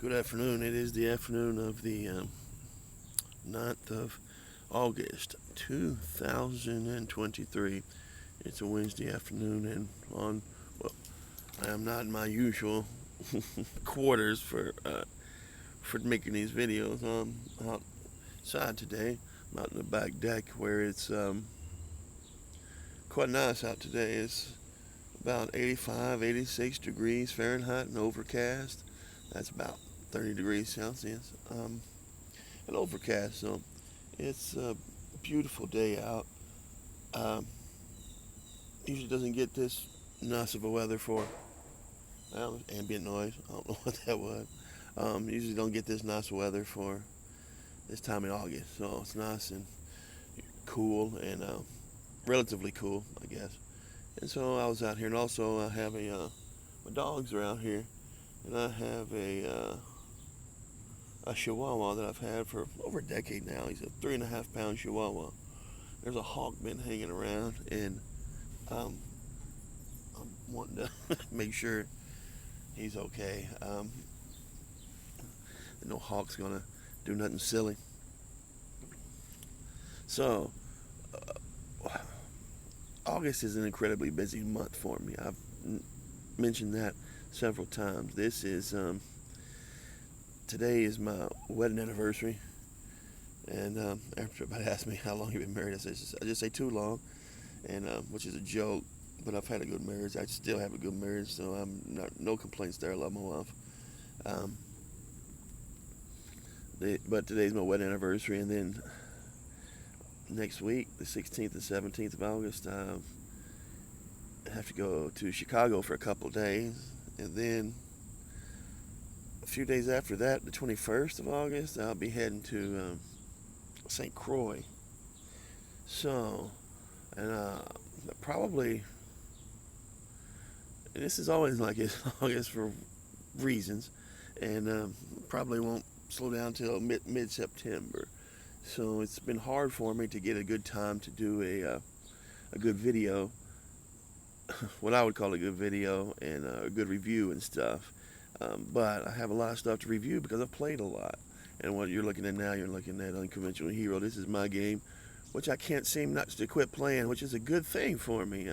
Good afternoon. It is the afternoon of the 9th of August, 2023. It's a Wednesday afternoon, and well, I am not in my usual quarters for making these videos. I'm outside today. I'm out in the back deck where it's quite nice out today. It's about 85, 86 degrees Fahrenheit and overcast. That's about 30 degrees Celsius. And overcast, so it's a beautiful day out. Um, Usually doesn't get this nice of a weather for ambient noise. I don't know what that was. Usually don't get this nice weather for this time in August, so it's nice and cool and relatively cool, I guess. And so I was out here, and also I have my dogs are out here, and I have a Chihuahua that I've had for over a decade now. He's a 3.5 pound Chihuahua. There's a hawk been hanging around, and um, I'm wanting to make sure he's okay. No hawk's gonna do nothing silly. So, August is an incredibly busy month for me. I've mentioned that several times. Today is my wedding anniversary, and after everybody asked me how long you've been married, I just say too long, and which is a joke. But I've had a good marriage. I still have a good marriage, so I'm no complaints there. I love my wife. Um, but today's my wedding anniversary, and then next week, the 16th and 17th of August, I have to go to Chicago for a couple of days, and then a few days after that, the 21st of August, I'll be heading to St. Croix. So, and probably, and this is always like it's August for reasons, and probably won't slow down till mid September. So it's been hard for me to get a good time to do a good video, what I would call a good video, and a good review and stuff. But I have a lot of stuff to review because I've played a lot. And what you're looking at now, you're looking at Unconventional Hero. This is my game, which I can't seem not to quit playing, which is a good thing for me.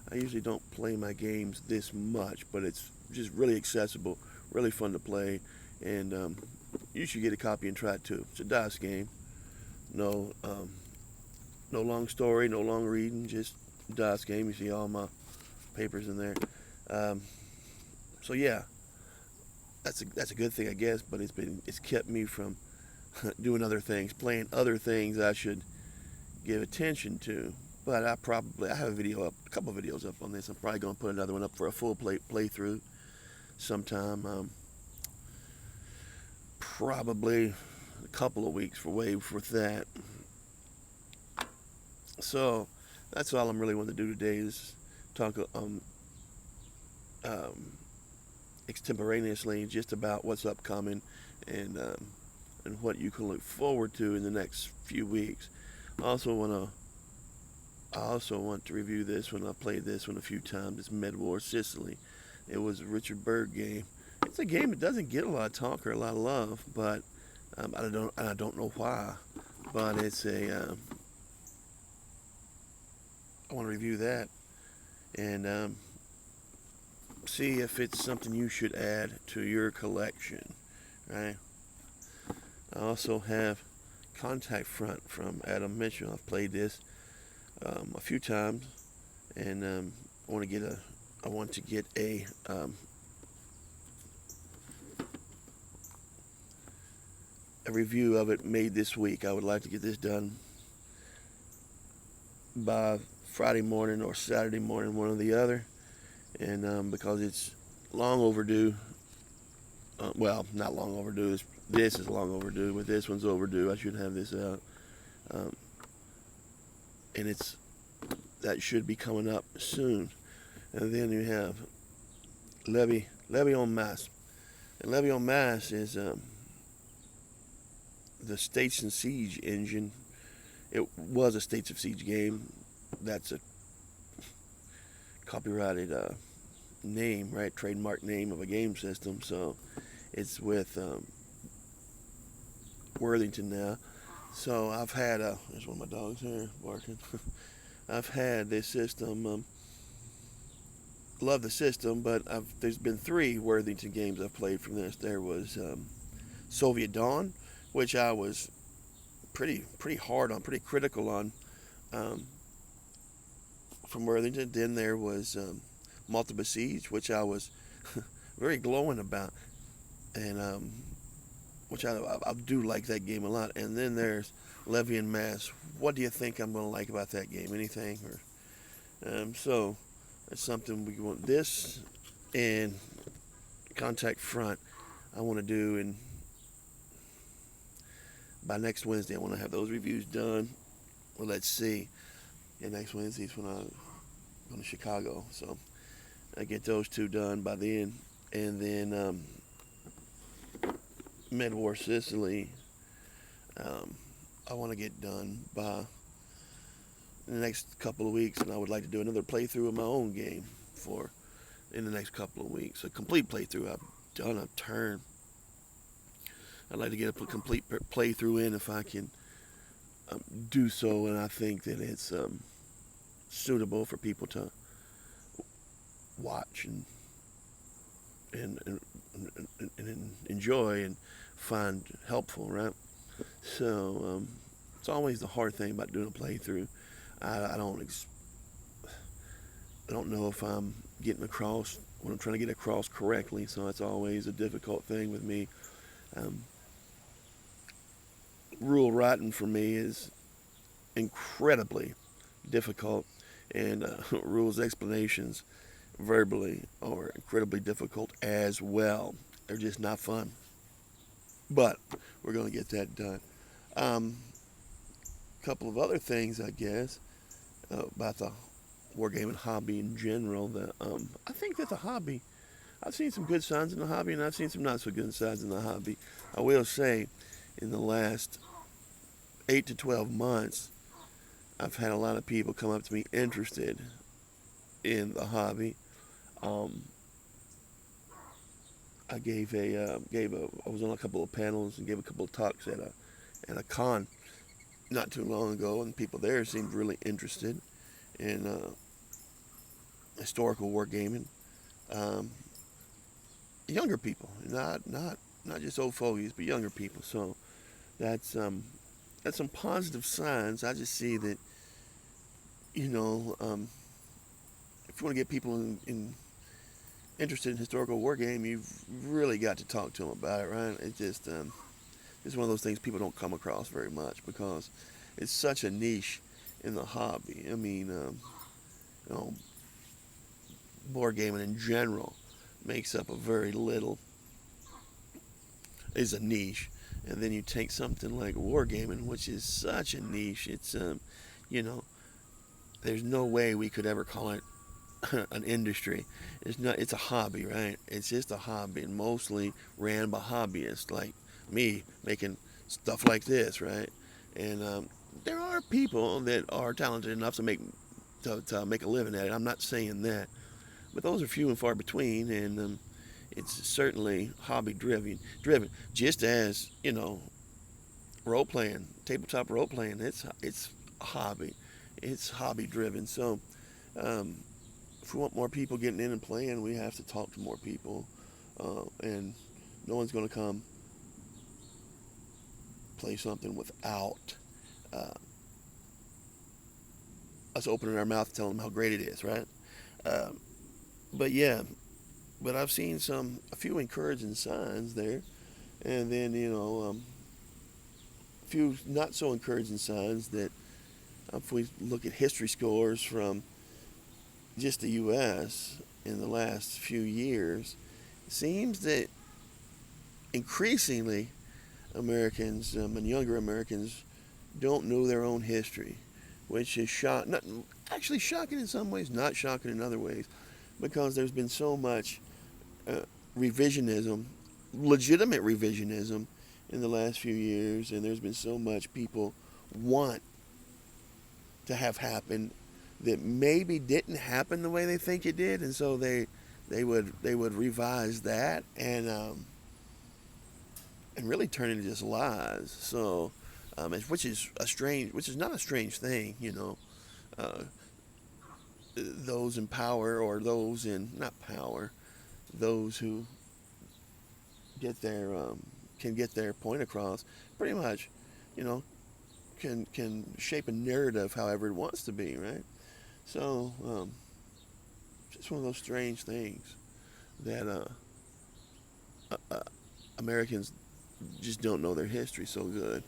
I usually don't play my games this much, but it's just really accessible, really fun to play, and you should get a copy and try it too. It's a DOS game. No, no long story, no long reading, just DOS game. You see all my papers in there. So yeah, that's a good thing, I guess. But it's kept me from doing other things, playing other things I should give attention to. But I have a couple of videos up on this. I'm probably gonna put another one up for a full playthrough sometime. Probably a couple of weeks for that. So that's all I'm really wanting to do today is talk extemporaneously just about what's upcoming and what you can look forward to in the next few weeks. I also want to review this one. I've played this one a few times. It's Mid-War Sicily. It was a Richard Berg game. It's a game that doesn't get a lot of talk or a lot of love, but I don't know why. But I want to review that and see if it's something you should add to your collection, right? I also have Contact Front from Adam Mitchell. I've played this a few times, and I want to get a review of it made this week. I would like to get this done by Friday morning or Saturday morning, one or the other, and because it's long overdue. Well, not long overdue. This is long overdue, but this one's overdue. I should have this out, and that should be coming up soon. And then you have Levy en Masse, and Levy en Masse is the States and Siege engine. It was a States of Siege game. That's a copyrighted name, right? Trademark name of a game system. So it's with Worthington now. So I've had there's one of my dogs here barking. I've had this system. Love the system, but there's been 3 Worthington games I've played from this. There was Soviet Dawn, which I was pretty hard on, pretty critical on, um, from Worthington. Then there was Multiple Siege, which I was very glowing about, and which I do like that game a lot. And then there's Levy and Mass. What do you think I'm going to like about that game? Anything? Or so it's something we want. This and Contact Front I want to do, and by next Wednesday I want to have those reviews done. Well, let's see. Yeah, next Wednesday's when I'm going to Chicago, so I get those 2 done by then, and then Mid-War Sicily, I want to get done by in the next couple of weeks, and I would like to do another playthrough of my own game in the next couple of weeks. A complete playthrough. I've done a turn. I'd like to get a complete playthrough in if I can do so, and I think that it's suitable for people to watch and enjoy and find helpful, right? So it's always the hard thing about doing a playthrough. I don't know if I'm getting across what I'm trying to get across correctly, so it's always a difficult thing with me. Rule writing for me is incredibly difficult, and rules explanations verbally are incredibly difficult as well. They're just not fun. But we're going to get that done. Couple of other things, I guess, about the wargaming hobby in general. That I think that the hobby, I've seen some good signs in the hobby, and I've seen some not so good signs in the hobby. I will say, in the last 8 to 12 months, I've had a lot of people come up to me interested in the hobby. I was on a couple of panels and gave a couple of talks at a con not too long ago, and people there seemed really interested in historical wargaming. Younger people, not just old fogies, but younger people. So that's some positive signs. I just see that, if you want to get people interested in historical wargame, you've really got to talk to them about it, right? It's one of those things people don't come across very much because it's such a niche in the hobby. I mean, wargaming in general makes up a very little, is a niche. And then you take something like wargaming, which is such a niche. It's, there's no way we could ever call it an industry. It's a hobby, right? It's just a hobby, and mostly ran by hobbyists like me, making stuff like this, right? And there are people that are talented enough to make a living at it. I'm not saying that, but those are few and far between, and it's certainly hobby driven. Just as role playing, tabletop role playing, it's a hobby. It's hobby driven. So if we want more people getting in and playing, we have to talk to more people, and no one's going to come play something without us opening our mouth and telling them how great it is, right? But I've seen a few encouraging signs there, and then a few not so encouraging signs that if we look at history scores from just the U.S. in the last few years, it seems that increasingly Americans and younger Americans don't know their own history, which is actually shocking in some ways, not shocking in other ways, because there's been so much revisionism, legitimate revisionism, in the last few years, and there's been so much people want to have happen that maybe didn't happen the way they think it did, and so they they would revise that and really turn into just lies. So, which is not a strange thing, you know. Uh, those in power or those in not power, those who get their can get their point across, pretty much, you know, can shape a narrative however it wants to be, right? So, just one of those strange things that uh, Americans just don't know their history so good.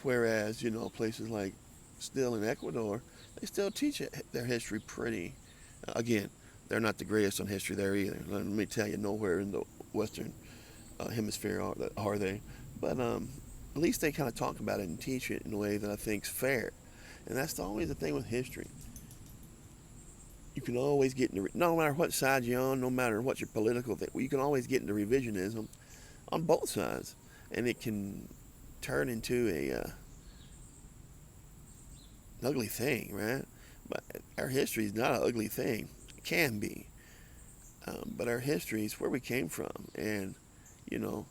Whereas, you know, places like still in Ecuador, they still teach their history pretty. Again, they're not the greatest on history there either. Let me tell you, nowhere in the Western hemisphere are they. But at least they kind of talk about it and teach it in a way that I think is fair. And that's always the thing with history. You can always get into, no matter what side you're on, no matter what your political thing, you can always get into revisionism on both sides. And it can turn into an ugly thing, right? But our history is not an ugly thing. It can be. But our history is where we came from. And, you know,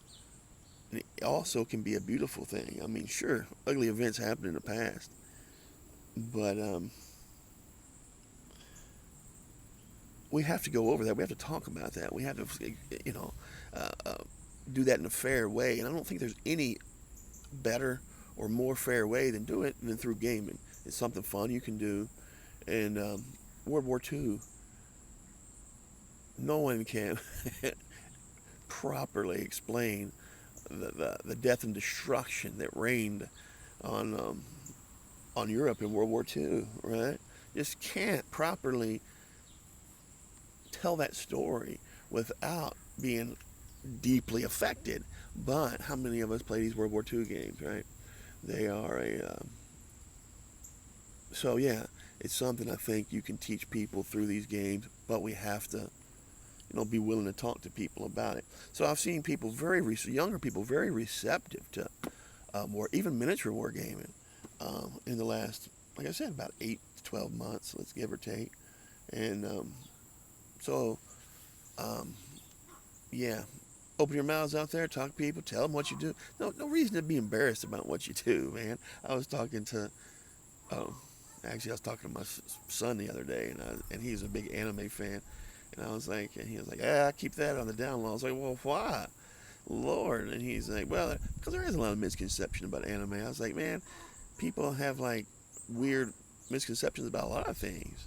it also can be a beautiful thing. I mean, sure, ugly events happened in the past. But we have to go over that. We have to talk about that. We have to, you know, uh, uh, do that in a fair way. And I don't think there's any better or more fair way than do it than through gaming. It's something fun you can do. And World War II, no one can properly explain the death and destruction that reigned on on Europe in World War II, right? Just can't properly tell that story without being deeply affected. But how many of us play these World War II games, right? They are so yeah, it's something I think you can teach people through these games, but we have to, you know, be willing to talk to people about it. So I've seen people younger people very receptive to war, even miniature wargaming, in the last, like I said, about 8 to 12 months, let's give or take. And so, um, yeah, open your mouths out there, talk to people, tell them what you do. No reason to be embarrassed about what you do, man. I was talking to, oh, actually, I was talking to my son the other day, and he's a big anime fan. And I was like, and he was like, yeah, I keep that on the down low. I was like, well, why? Lord. And he's like, well, because there is a lot of misconception about anime. I was like, man, people have like weird misconceptions about a lot of things.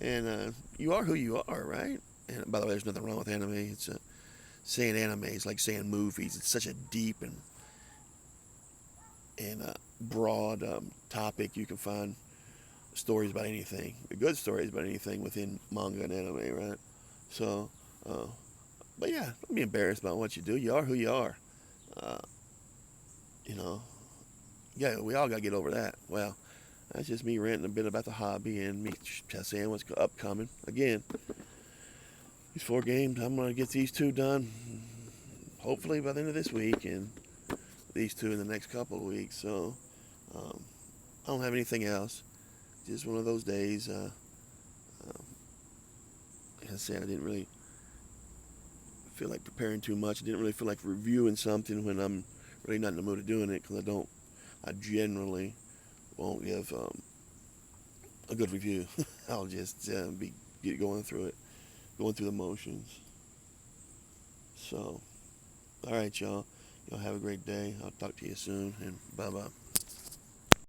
And you are who you are, right? And by the way, there's nothing wrong with anime. It's saying anime is like saying movies. It's such a deep and broad topic. You can find stories about anything, good stories about anything within manga and anime, right? So, uh, but yeah, don't be embarrassed about what you do. You are who you are. Uh, you know, yeah, we all got to get over that. Well, that's just me ranting a bit about the hobby and me just saying what's upcoming. Again, these 4 games, I'm going to get these 2 done hopefully by the end of this week and these 2 in the next couple of weeks. So, I don't have anything else. Just one of those days. Like I said, I didn't really feel like preparing too much. I didn't really feel like reviewing something when I'm really not in the mood of doing it because I generally won't give a good review. I'll just be going through it, going through the motions. So, all right, y'all. Y'all have a great day. I'll talk to you soon, and bye-bye.